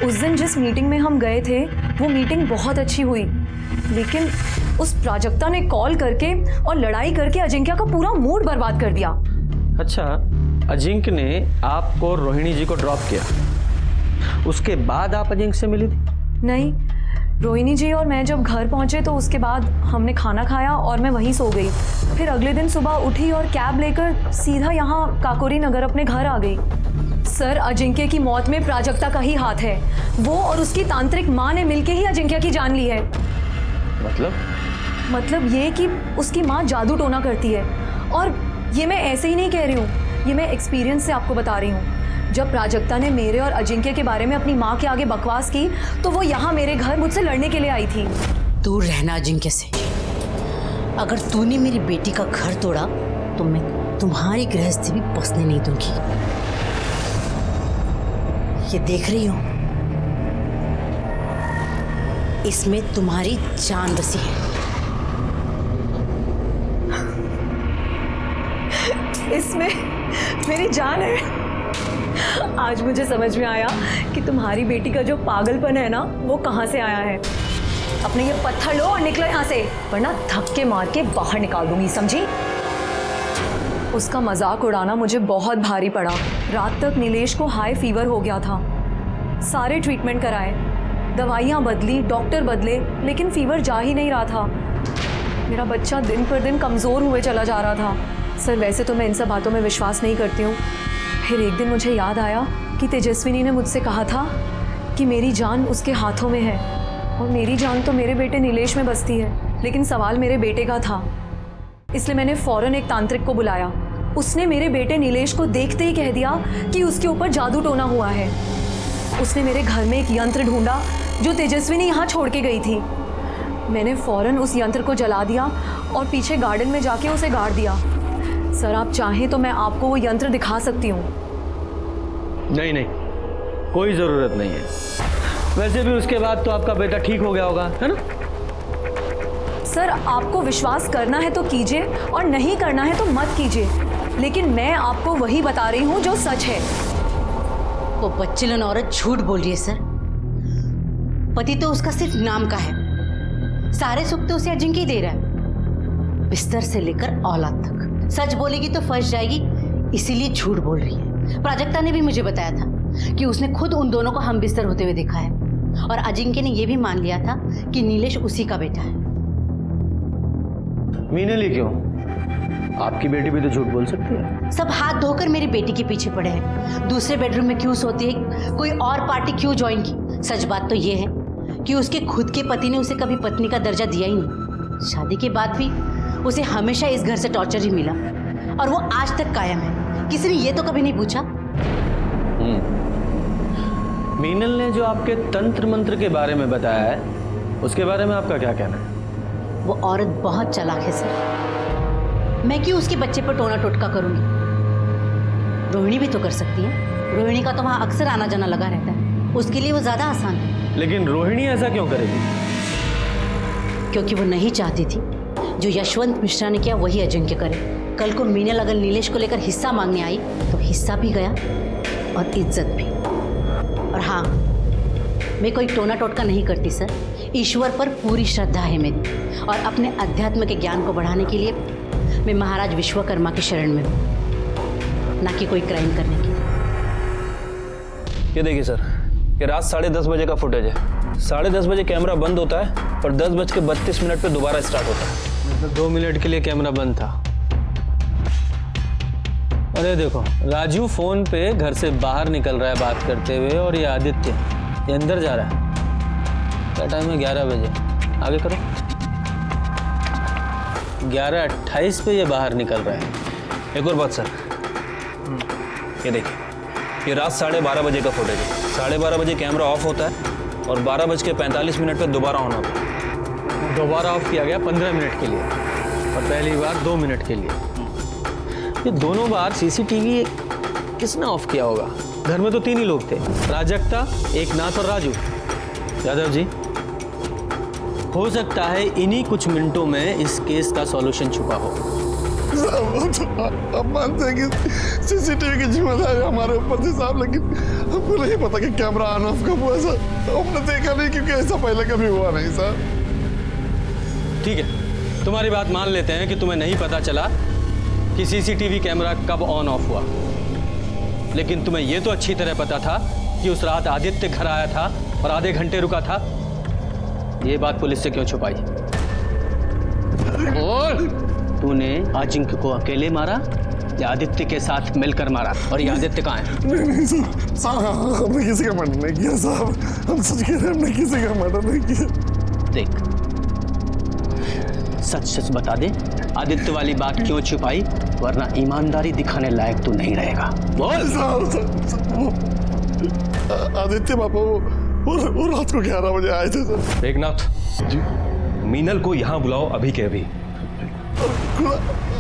उस दिन जिस मीटिंग में हम गए थे, वो मीटिंग बहुत अच्छी हुई, लेकिन उस प्राजक्ता ने कॉल करके और लड़ाई करके अजिंक्य का पूरा मूड बर्बाद कर दिया। अच्छा, अजिंक्य ने आपको रोहिणी जी को ड्रॉप किया, उसके बाद आप अजिंक्य से मिली थी? नहीं, रोहिणी जी और मैं जब घर पहुंचे तो उसके बाद हमने खाना खाया और मैं वहीं सो गई। फिर अगले दिन सुबह उठी और कैब लेकर सीधा यहाँ काकोरी नगर अपने घर आ गई। सर, अजिंक्य की मौत में प्राजक्ता का ही हाथ है। वो और उसकी तांत्रिक माँ ने मिलकर ही अजिंक्य की जान ली है। मतलब ये कि उसकी माँ जादू टोना करती है। और ये मैं ऐसे ही नहीं कह रही हूँ, ये मैं एक्सपीरियंस से आपको बता रही हूँ। जब प्राजक्ता ने मेरे और अजिंक्य के बारे में अपनी माँ के आगे बकवास की, तो वो यहाँ मेरे घर मुझसे लड़ने के लिए आई थी। दूर रहना अजिंक्य से। अगर तूने मेरी बेटी का घर तोड़ा तो मैं तुम्हारी गृहस्थी भी बसने नहीं दूंगी। ये देख रही हो, इसमें तुम्हारी जान बसी है। इसमें मेरी जान है। आज मुझे समझ में आया कि तुम्हारी बेटी का जो पागलपन है ना, वो कहाँ से आया है। अपने ये पत्थर लो और निकलो यहाँ से, वरना धक्के मार के बाहर निकाल दूंगी, समझी? उसका मजाक उड़ाना मुझे बहुत भारी पड़ा। रात तक नीलेश को हाई फीवर हो गया था। सारे ट्रीटमेंट कराए, दवाइयाँ बदली, डॉक्टर बदले, लेकिन फीवर जा ही नहीं रहा था। मेरा बच्चा दिन पर दिन कमज़ोर हुए चला जा रहा था। सर, वैसे तो मैं इन सब बातों में विश्वास नहीं करती हूँ। फिर एक दिन मुझे याद आया कि तेजस्विनी ने मुझसे कहा था कि मेरी जान उसके हाथों में है, और मेरी जान तो मेरे बेटे नीलेश में बसती है। लेकिन सवाल मेरे बेटे का था, इसलिए मैंने फौरन एक तांत्रिक को बुलाया। उसने मेरे बेटे नीलेश को देखते ही कह दिया कि उसके ऊपर जादू टोना हुआ है। उसने मेरे घर में एक यंत्र ढूंढा जो तेजस्विनी यहाँ छोड़ के गई थी। मैंने फौरन उस यंत्र को जला दिया और पीछे गार्डन में जाके उसे गाड़ दिया। सर, आप चाहें तो मैं आपको वो यंत्र दिखा सकती हूँ। नहीं नहीं, कोई जरूरत नहीं है। वैसे भी उसके बाद तो आपका बेटा ठीक हो गया होगा, है ना? सर, आपको विश्वास करना है तो कीजिए और नहीं करना है तो मत कीजिए, लेकिन मैं आपको वही बता रही हूँ जो सच है। वो बच्चेलन औरत झूठ बोल रही है सर। पति तो उसका सिर्फ नाम का है, सारे सुख तो उसे अजिंक्य ही दे रहा है, बिस्तर से लेकर औलाद तक। सच बोलेगी तो फंस जाएगी, इसीलिए झूठ बोल रही है। प्राजक्ता ने भी मुझे बताया था कि उसने खुद उन दोनों को हम बिस्तर होते हुए देखा है, और अजिंक्य ने यह भी मान लिया था कि नीलेश उसी का बेटा है। मीनल ही क्यों? आपकी बेटी भी तो झूठ बोल सकती है। सब हाथ धोकर मेरी बेटी के पीछे पड़े हैं। दूसरे बेडरूम में क्यों सोती है, कोई और पार्टी क्यों ज्वाइन की। सच बात तो ये है कि उसके खुद के पति ने उसे कभी पत्नी का दर्जा दिया ही नहीं। शादी के बाद भी उसे हमेशा इस घर से टॉर्चर ही मिला, और वो आज तक कायम है। किसी ने ये तो कभी नहीं पूछा। मीनल ने जो आपके तंत्र मंत्र के बारे में बताया है, उसके बारे में आपका क्या कहना है? वो औरत बहुत चालाक है सर। मैं क्यों उसके बच्चे पर टोना टोटका करूंगी? रोहिणी भी तो कर सकती है। रोहिणी का तो वहाँ अक्सर आना जाना लगा रहता है, उसके लिए वो ज़्यादा आसान है। लेकिन रोहिणी ऐसा क्यों करेगी? क्योंकि वो नहीं चाहती थी जो यशवंत मिश्रा ने किया वही अजिंक्य करे। कल को मीनल अगर नीलेश को लेकर हिस्सा मांगने आई तो हिस्सा भी गया और इज्जत भी। और हाँ, मैं कोई टोना टोटका नहीं करती सर, ईश्वर पर पूरी श्रद्धा है मेरी, और अपने अध्यात्म के ज्ञान को बढ़ाने के लिए मैं महाराज विश्वकर्मा की शरण में हूँ, ना कि कोई क्राइम करने के लिए। ये देखिए सर, ये रात 10:30 बजे का फुटेज है। 10:30 बजे कैमरा बंद होता है और 10:32 पे दोबारा स्टार्ट होता है। मतलब 2 मिनट के लिए कैमरा बंद था। अरे देखो, राजू फोन पे घर से बाहर निकल रहा है बात करते हुए, और ये आदित्य ये अंदर जा रहा है। क्या टाइम है? 11 बजे। आगे करो। 11:28 पे ये बाहर निकल रहा है। एक और बात सर, ये देखिए, ये रात 12:30 बजे का फुटेज है। 12:30 बजे कैमरा ऑफ होता है और 12:45 पे दोबारा ऑन होता है। दोबारा ऑफ किया गया 15 मिनट के लिए, और पहली बार 2 मिनट के लिए। ये दोनों बार सीसीटीवी किसने ऑफ किया होगा? घर में तो 3 ही लोग थे, प्राजक्ता, एकनाथ और राजू। यादव जी, हो सकता है इन्हीं कुछ मिनटों में इस केस का सॉल्यूशन छुपा हो। अब मानते हैं कि सीसीटीवी की जिम्मेदारी हमारे ऊपर थी साहब, लेकिन हमको नहीं पता कि कैमरा ऑन ऑफ कब हुआ सर। हमने देखा नहीं, क्योंकि ऐसा पहले कभी हुआ नहीं सर। ठीक है, तुम्हारी बात मान लेते हैं कि तुम्हें नहीं पता चला कि सीसीटीवी कैमरा कब ऑन ऑफ हुआ, लेकिन तुम्हें यह तो अच्छी तरह पता था कि उस रात आदित्य घर आया था और आधे घंटे रुका था। ये बात पुलिस से क्यों छुपाई? और तूने अजिंक्य को अकेले मारा या आदित्य के साथ मिलकर मारा? और ये आदित्य कहाँ है? नहीं साहब, हमने किसी का मर्डर नहीं किया साहब। हम सच कह रहे हैं, हमने किसी का मर्डर नहीं किया। देख, सच सच बता दे, आदित्य वाली बात क्यों छुपाई? वरना ईमानदारी दिखाने लायक तू नहीं रहेगा। बोल। आदित्य पापा वो रात को 11 बजे आए थे सर। एकनाथ जी, मीनल को यहाँ बुलाओ अभी के अभी।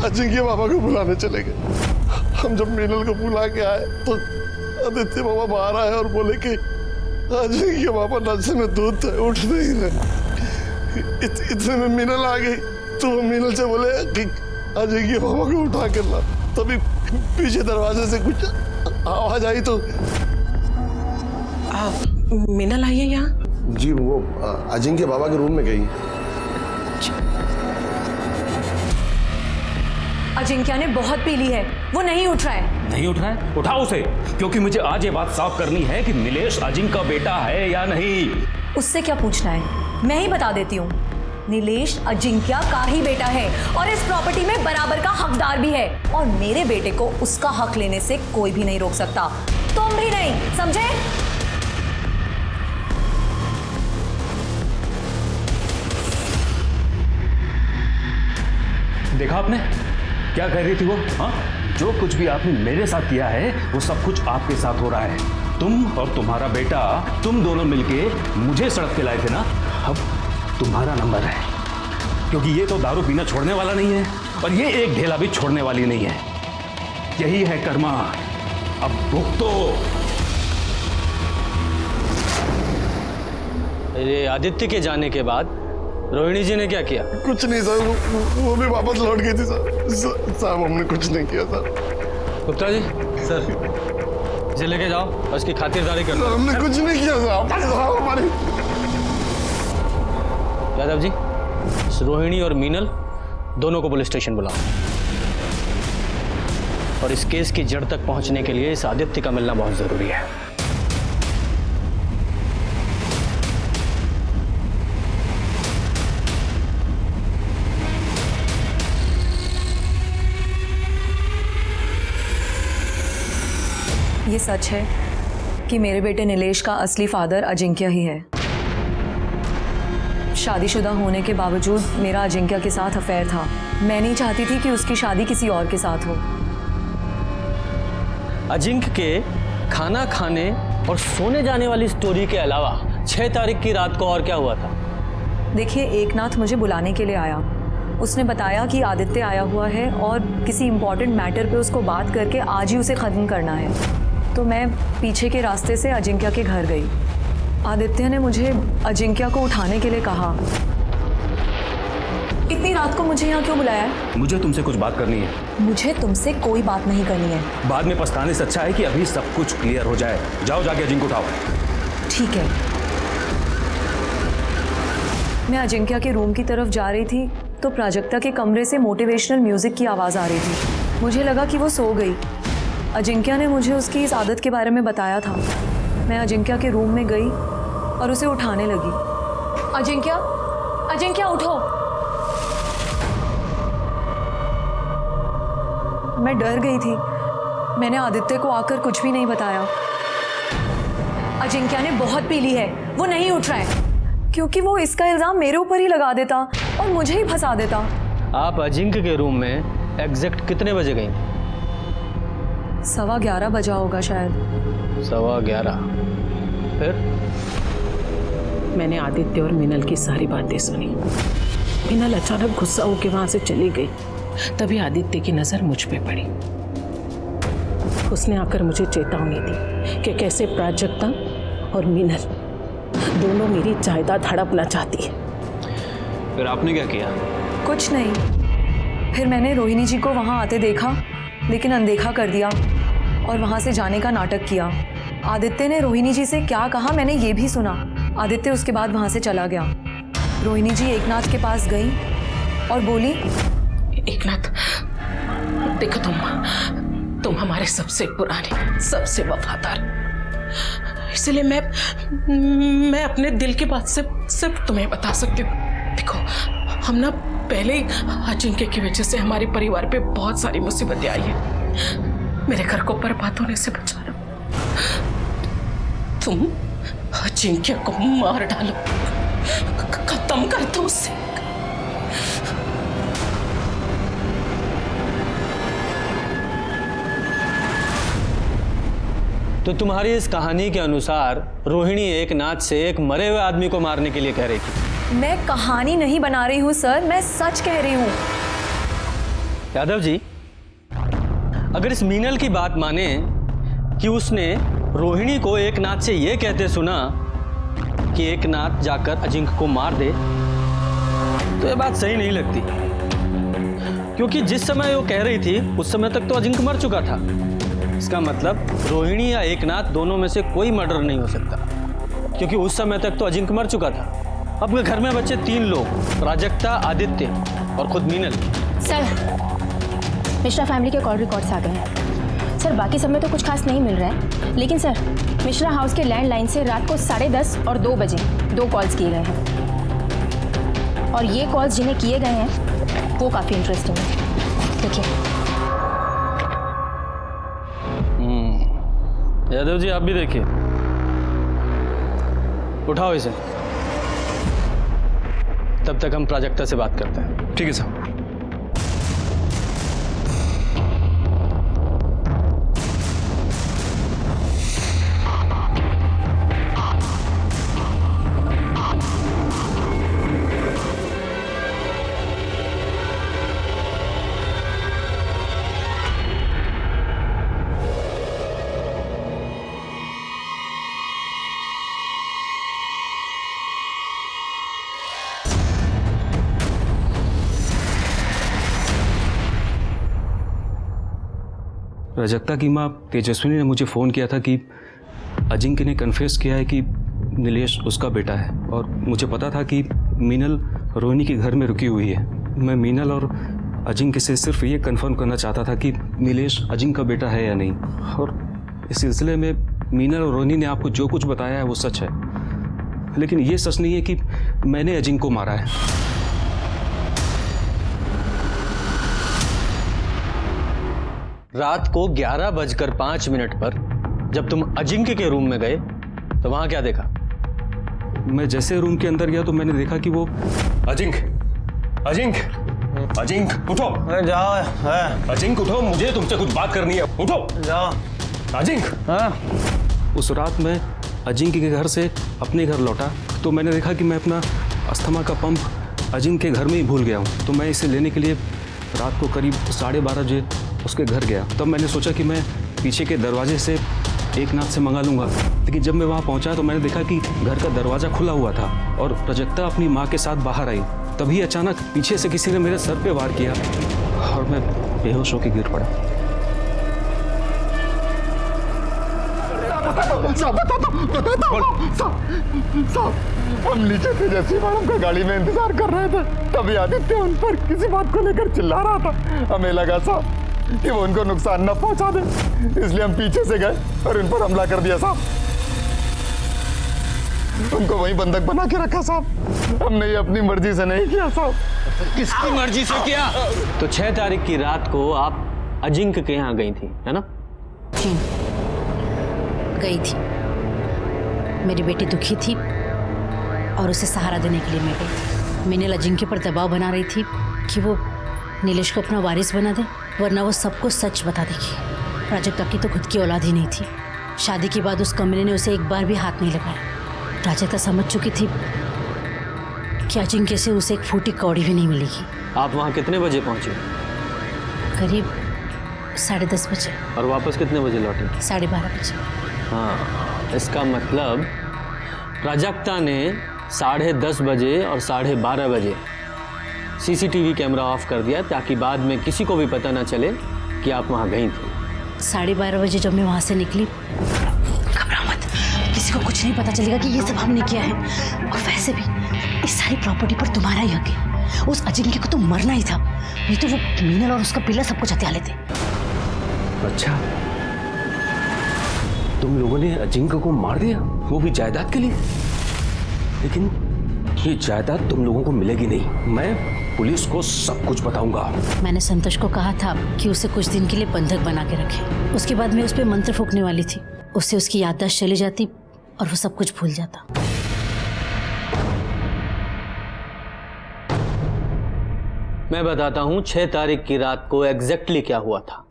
अजिंक्य बाबा को बुलाने चले गए। हम जब मीनल को बुला के आए तो आदित्य बाबा बाहर आए और बोले कि अजिंक्य बाबा नशे में दूध थे, उठ नहीं रहे। इतने में मीनल आ गई तो वो मीनल से बोले कि अजिंक्य बाबा को उठा कर ला। तभी पीछे दरवाजे से कुछ आवाज आई तो मीनल आई है यहाँ? जी, वो अजिंक्य बाबा के रूम में गई। अजिंक्य ने बहुत पी ली है, वो नहीं उठ रहा है। नहीं उठ रहा है? उठाओ उसे, क्योंकि मुझे आज ये बात साफ करनी है कि नीलेश अजिंक्य का बेटा है या नहीं। उससे क्या पूछना है, मैं ही बता देती हूँ। नीलेश अजिंक्य का ही बेटा है और इस प्रॉपर्टी में बराबर का हकदार भी है, और मेरे बेटे को उसका हक लेने से कोई भी नहीं रोक सकता, तुम भी नहीं, समझे? देखा आपने क्या कह रही थी वो? हाँ, जो कुछ भी आपने मेरे साथ किया है वो सब कुछ आपके साथ हो रहा है। तुम और तुम्हारा बेटा, तुम दोनों मिलके मुझे सड़क पे लाए थे ना। अब तुम्हारा नंबर है, क्योंकि ये तो दारू पीना छोड़ने वाला नहीं है और ये एक ढेला भी छोड़ने वाली नहीं है। यही है कर्मा, अब भुगतो। अरे आदित्य के जाने के बाद रोहिणी जी ने क्या किया? कुछ नहीं सर, वो भी वापस लौट गई थी सर। साहब हमने कुछ नहीं किया सर। गुप्ता जी, सर इसे लेके जाओ और इसकी खातिरदारी करो। हमने कुछ नहीं किया साहब। हमारी यादव जी, इस रोहिणी और मीनल दोनों को पुलिस स्टेशन बुलाओ, और इस केस की जड़ तक पहुंचने के लिए इस आदित्य का मिलना बहुत जरूरी है। ये सच है कि मेरे बेटे नीलेश का असली फादर अजिंक्य ही है। शादीशुदा होने के बावजूद मेरा अजिंक्य के साथ अफेयर था। मैं नहीं चाहती थी कि उसकी शादी किसी और के साथ हो। अजिंक्य के खाना खाने और सोने जाने वाली स्टोरी के अलावा 6 तारीख की रात को और क्या हुआ था? देखिए, एकनाथ मुझे बुलाने के लिए आया उसने बताया कि आदित्य आया हुआ है और किसी इम्पोर्टेंट मैटर पे उसको बात करके आज ही उसे ख़त्म करना है। तो मैं पीछे के रास्ते से अजिंक्य के घर गई। आदित्य ने मुझे अजिंक्य को उठाने के लिए कहा। इतनी रात को मुझे यहाँ क्यों बुलाया है? मुझे तुमसे कुछ बात करनी है। मुझे तुमसे कोई बात नहीं करनी है। बाद में पछताने से अच्छा है कि अभी सब कुछ क्लियर हो जाए। जाओ जाके अजिंक्य को उठाओ। ठीक है। मैं अजिंक्य के रूम की तरफ जा रही थी तो प्राजक्ता के कमरे से मोटिवेशनल म्यूजिक की आवाज़ आ रही थी। मुझे लगा कि वो सो गई। अजिंक्य ने मुझे उसकी इस आदत के बारे में बताया था। मैं अजिंक्य के रूम में गई और उसे उठाने लगी। अजिंक्य, अजिंक्य उठो। मैं डर गई थी। मैंने आदित्य को आकर कुछ भी नहीं बताया। अजिंक्य ने बहुत पी ली है, वो नहीं उठ रहा है, क्योंकि वो इसका इल्जाम मेरे ऊपर ही लगा देता और मुझे ही फंसा देता। आप अजिंक्य के रूम में एग्जैक्ट कितने बजे गई? 11:15 बजा होगा शायद। 11:15। फिर? मैंने आदित्य और मिनल की सारी बातें सुनी। मिनल अचानक गुस्सा होकर वहां से चली गई। तभी आदित्य की नजर मुझ पे पड़ी। उसने आकर मुझे चेतावनी दी कि कैसे प्राजक्ता और मिनल दोनों मेरी जायदाद हड़पना चाहती है। फिर आपने क्या किया? कुछ नहीं। फिर मैंने रोहिणी जी को वहां आते देखा, लेकिन अनदेखा कर दिया और वहां से जाने का नाटक किया। आदित्य ने रोहिणी जी से क्या कहा मैंने ये भी सुना। आदित्य उसके बाद वहां से चला गया। रोहिणी जी एकनाथ के पास गई और बोली, एकनाथ, देखो तुम हमारे सबसे पुराने, सबसे वफादार, इसलिए मैं अपने दिल की बात सिर्फ तुम्हें बता सकती हूँ। देखो, हम ना पहले ही अजिंक्य की वजह से हमारे परिवार पे बहुत सारी मुसीबतें आई हैं। मेरे घर को बर्बाद होने से बचा लो। तुम अजिंक्य को मार डालो, खत्म कर दो उससे। तो तुम्हारी इस कहानी के अनुसार रोहिणी एकनाथ से एक मरे हुए आदमी को मारने के लिए कह रही थी? मैं कहानी नहीं बना रही हूँ सर, मैं सच कह रही हूँ। यादव जी, अगर इस मीनल की बात माने कि उसने रोहिणी को एकनाथ से यह कहते सुना कि एकनाथ जाकर अजिंक्य को मार दे, तो ये बात सही नहीं लगती। क्योंकि जिस समय वो कह रही थी उस समय तक तो अजिंक्य मर चुका था। इसका मतलब रोहिणी या एकनाथ दोनों में से कोई मर्डर नहीं हो सकता, क्योंकि उस समय तक तो अजिंक्य मर चुका था। अब घर में बचे 3 लोग, प्राजक्ता, आदित्य और खुद मीनल। सर, मिश्रा फैमिली के कॉल रिकॉर्ड्स आ गए हैं। सर, बाकी सब में तो कुछ खास नहीं मिल रहा है, लेकिन सर मिश्रा हाउस के लैंडलाइन से रात को 10:30 और 2 बजे 2 कॉल्स किए गए हैं। और ये कॉल्स जिन्हें किए गए हैं वो काफ़ी इंटरेस्टिंग है। देखिए। यादव जी, आप भी देखिए। उठाओ इसे। तब तक हम प्राजक्ता से बात करते हैं। ठीक है सर। प्राजक्ता की माँ तेजस्विनी ने मुझे फ़ोन किया था कि अजिंक्य ने कन्फेस किया है कि नीलेश उसका बेटा है, और मुझे पता था कि मीनल रोहिणी के घर में रुकी हुई है। मैं मीनल और अजिंक्य से सिर्फ ये कंफर्म करना चाहता था कि नीलेश अजिंक्य का बेटा है या नहीं। और इस सिलसिले में मीनल और रोहिणी ने आपको जो कुछ बताया है वो सच है, लेकिन ये सच नहीं है कि मैंने अजिंक्य को मारा है। रात को 11:05 पर जब तुम अजिंक्य के रूम में गए तो वहां क्या देखा? मैं जैसे रूम के अंदर गया तो मैंने देखा कि वो अजिंक्य, अजिंक्य उठो। जाओ। अजिंक्य उठो, मुझे तुमसे कुछ बात करनी है। उठो। जाओ। अजिंक्य। उस रात मैं अजिंक्य के घर से अपने घर लौटा तो मैंने देखा कि मैं अपना अस्थमा का पंप अजिंक्य के घर में ही भूल गया हूँ। तो मैं इसे लेने के लिए रात को करीब 12:30 बजे उसके घर गया। तब मैंने सोचा कि मैं पीछे के दरवाजे से एकनाथ से मंगा लूँगा, लेकिन जब मैं वहाँ पहुँचा तो मैंने देखा कि घर का दरवाज़ा खुला हुआ था और प्राजक्ता अपनी माँ के साथ बाहर आई। तभी अचानक पीछे से किसी ने मेरे सर पे वार किया और मैं बेहोश होकर गिर पड़ा। हम नीचे थे, जैसे मैडम का गाड़ी में इंतजार कर रहे थे, तभी आदित्य उन पर किसी बात को लेकर चिल्ला रहा था। हमें लगा साहब कि वो उनको नुकसान न पहुंचा दे, इसलिए हम पीछे से गए और उन पर हमला कर दिया साहब। उनको वहीं बंधक बना के रखा साहब। हमने ये अपनी मर्जी से नहीं किया साहब। किसकी मर्जी से किया? तो 6 तारीख की रात को आप अजिंक्य के यहाँ गई थी, है ना? जी गई थी। मेरी बेटी दुखी थी और उसे सहारा देने के लिए मैं गई थी। मीनल अजिंक्य पर दबाव बना रही थी कि वो नीलेश को अपना वारिस बना दे, वरना वो सबको सच बता देगी। प्राजक्ता की तो खुद की औलाद ही नहीं थी। शादी के बाद उस कमरे ने उसे एक बार भी हाथ नहीं लगाया। प्राजक्ता समझ चुकी थी कि अजिंक्य से उसे एक फूटी कौड़ी भी नहीं मिलेगी। आप वहाँ कितने बजे पहुँचे? करीब 10:30 बजे। और वापस कितने बजे लौटे? 12:30 बजे। हाँ, इसका मतलब प्राजक्ता ने 10:30 बजे और 12:30 बजे सीसीटीवी कैमरा ऑफ कर दिया ताकि बाद में किसी को भी पता ना चले कि आप वहाँ गई थी। 12:30 बजे जब मैं वहाँ से निकली, घबरा मत, किसी को कुछ नहीं पता चलेगा कि ये सब हमने किया है। और वैसे भी इस सारी प्रॉपर्टी पर तुम्हारा ही हक है। उस अजिंक्य को तो मरना ही था, नहीं तो वो मीनल और उसका पिल्ला सब कुछ हत्या लेते। अच्छा, तुम लोगों ने अजिंक्य को मार दिया, वो भी जायदाद के लिए? लेकिन ये जायदाद तुम लोगों को मिलेगी नहीं। मैं पुलिस को सब कुछ बताऊंगा। मैंने संतोष को कहा था कि उसे कुछ दिन के लिए बंधक बना के रखे। उसके बाद मैं उस पर मंत्र फूंकने वाली थी। उससे उसकी याददाश्त चली जाती और वो सब कुछ भूल जाता। मैं बताता हूँ 6 तारीख की रात को एग्जैक्टली क्या हुआ था।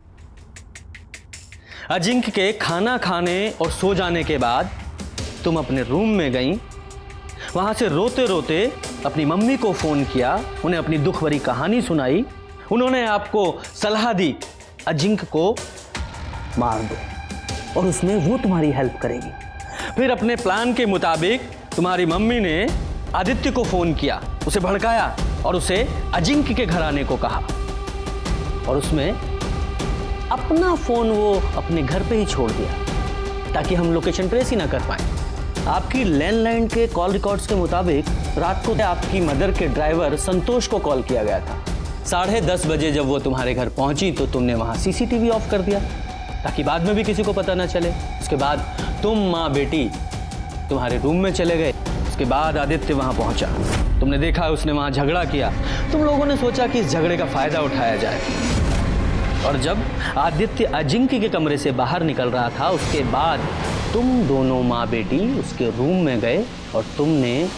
अजिंक्य के खाना खाने और सो जाने के बाद तुम अपने रूम में गई। वहां से रोते रोते अपनी मम्मी को फोन किया, उन्हें अपनी दुख भरी कहानी सुनाई। उन्होंने आपको सलाह दी अजिंक्य को मार दो और उसमें वो तुम्हारी हेल्प करेगी। फिर अपने प्लान के मुताबिक तुम्हारी मम्मी ने आदित्य को फोन किया, उसे भड़काया और उसे अजिंक्य के घर आने को कहा। और उसमें अपना फोन वो अपने घर पे ही छोड़ दिया ताकि हम लोकेशन ट्रेस ही ना कर पाए। आपकी लैंडलाइन के कॉल रिकॉर्ड्स के मुताबिक रात को आपकी मदर के ड्राइवर संतोष को कॉल किया गया था। 10:30 बजे जब वो तुम्हारे घर पहुंची तो तुमने वहां सीसीटीवी ऑफ कर दिया ताकि बाद में भी किसी को पता ना चले। उसके बाद तुम माँ बेटी तुम्हारे रूम में चले गए। उसके बाद आदित्य वहां पहुंचा, तुमने देखा उसने वहां झगड़ा किया। तुम लोगों ने सोचा कि इस झगड़े का फायदा उठाया जाए। और जब आदित्य अजिंक्य के कमरे से बाहर निकल रहा था, उसके बाद तुम दोनों माँ बेटी उसके रूम में गए और तुमने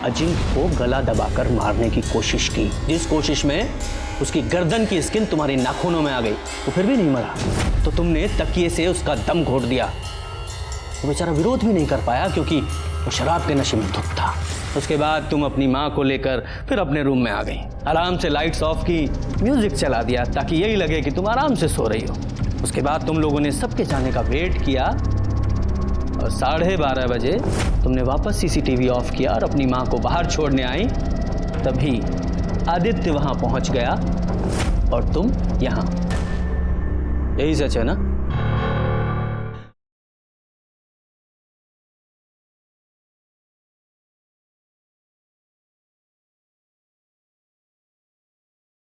अजिंक्य को गला दबाकर मारने की कोशिश की, जिस कोशिश में उसकी गर्दन की स्किन तुम्हारी नाखूनों में आ गई। तो फिर भी नहीं मरा तो तुमने तकिए से उसका दम घोट दिया। वो बेचारा विरोध भी नहीं कर पाया क्योंकि वो शराब के नशे में धुत था। उसके बाद तुम अपनी माँ को लेकर फिर अपने रूम में आ गई। आराम से लाइट्स ऑफ की, म्यूजिक चला दिया ताकि यही लगे कि तुम आराम से सो रही हो। उसके बाद तुम लोगों ने सबके जाने का वेट किया और 12:30 बजे तुमने वापस सीसीटीवी ऑफ किया और अपनी माँ को बाहर छोड़ने आई। तभी आदित्य वहां पहुंच गया और तुम यहाँ। यही सच है ना?